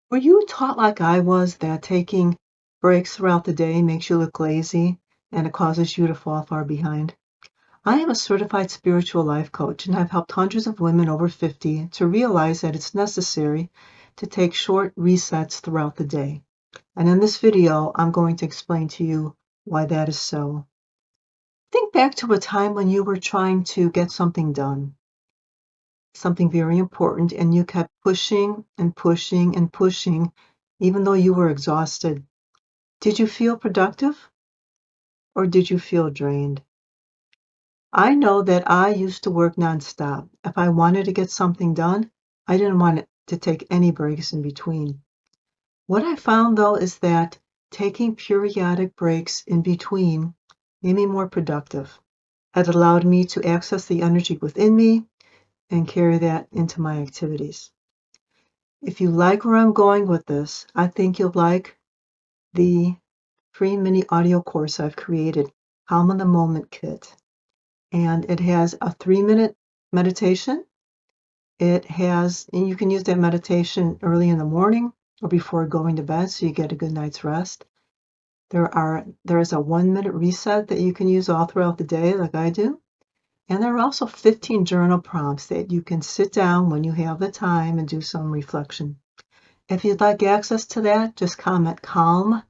Were you taught like I was that taking breaks throughout the day makes you look lazy and it causes you to fall far behind? I am a certified spiritual life coach, and I've helped hundreds of women over 50 to realize that it's necessary to take short resets throughout the day. And in this video, I'm going to explain to you why that is so. Think back to a time when you were trying to get something done, something very important, and you kept pushing and pushing and pushing, even though you were exhausted. Did you feel productive or did you feel drained? I know that I used to work nonstop. If I wanted to get something done, I didn't want to take any breaks in between. What I found though is that taking periodic breaks in between made me more productive. It allowed me to access the energy within me and carry that into my activities. If you like where I'm going with this, I think you'll like the free mini audio course I've created, Calm in the Moment Kit. And it has a 3-minute meditation. And you can use that meditation early in the morning or before going to bed so you get a good night's rest. There is a 1-minute reset that you can use all throughout the day like I do. And there are also 15 journal prompts that you can sit down when you have the time and do some reflection. If you'd like access to that, just comment calm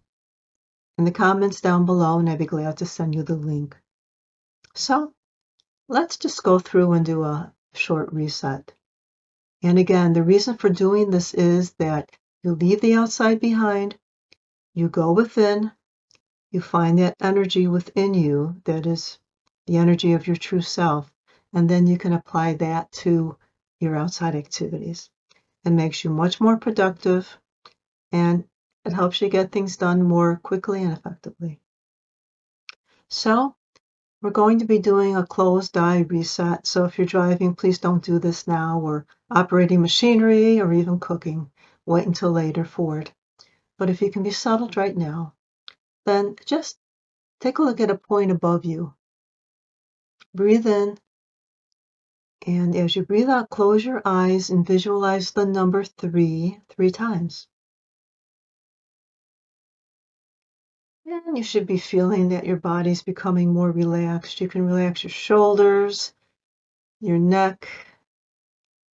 in the comments down below and I'd be glad to send you the link. So let's just go through and do a short reset. And again, the reason for doing this is that you leave the outside behind, you go within, you find that energy within you that is the energy of your true self, and then you can apply that to your outside activities. It makes you much more productive and it helps you get things done more quickly and effectively. So we're going to be doing a closed eye reset. So if you're driving, please don't do this now, or operating machinery or even cooking. Wait until later for it. But if you can be settled right now, then just take a look at a point above you. Breathe in, and as you breathe out, close your eyes and visualize the number 3 times. And you should be feeling that your body's becoming more relaxed. You can relax your shoulders, your neck,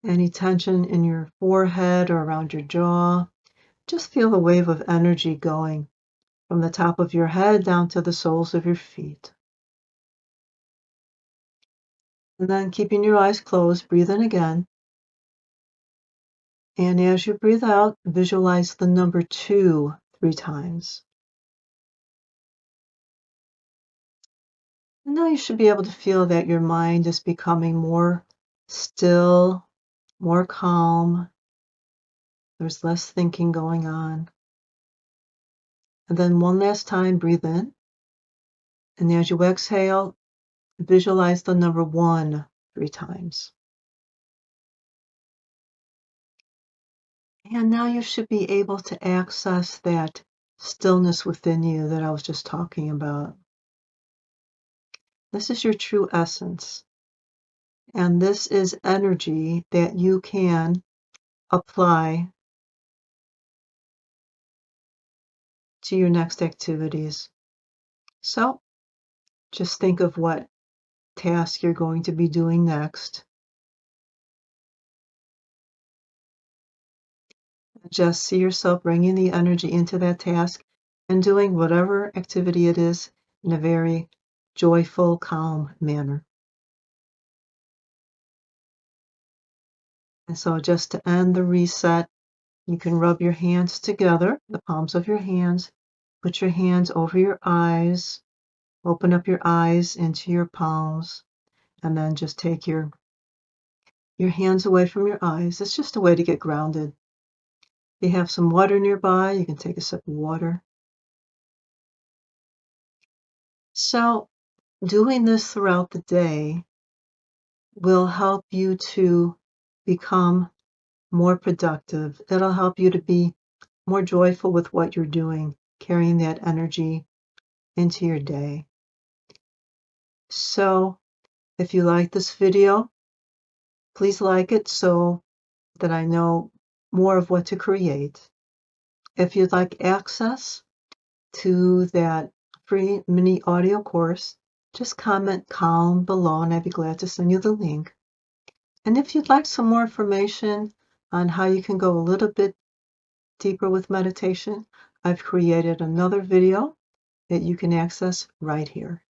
any tension in your forehead or around your jaw. Just feel the wave of energy going from the top of your head down to the soles of your feet. And then keeping your eyes closed, breathe in again. And as you breathe out, visualize the number 2 times. And now you should be able to feel that your mind is becoming more still, more calm. There's less thinking going on. And then one last time, breathe in. And as you exhale, visualize the number 1 times. And now you should be able to access that stillness within you that I was just talking about. This is your true essence. And this is energy that you can apply to your next activities. So just think of what task you're going to be doing next. Just see yourself bringing the energy into that task and doing whatever activity it is in a very joyful, calm manner. And so just to end the reset, you can rub your hands together, the palms of your hands, put your hands over your eyes, open up your eyes into your palms, and then just take your hands away from your eyes. It's just a way to get grounded. If you have some water nearby, you can take a sip of water. So doing this throughout the day will help you to become more productive. It'll help you to be more joyful with what you're doing, carrying that energy into your day. So if you like this video, please like it so that I know more of what to create. If you'd like access to that free mini audio course, just comment "Calm" below and I'd be glad to send you the link. And if you'd like some more information on how you can go a little bit deeper with meditation, I've created another video that you can access right here.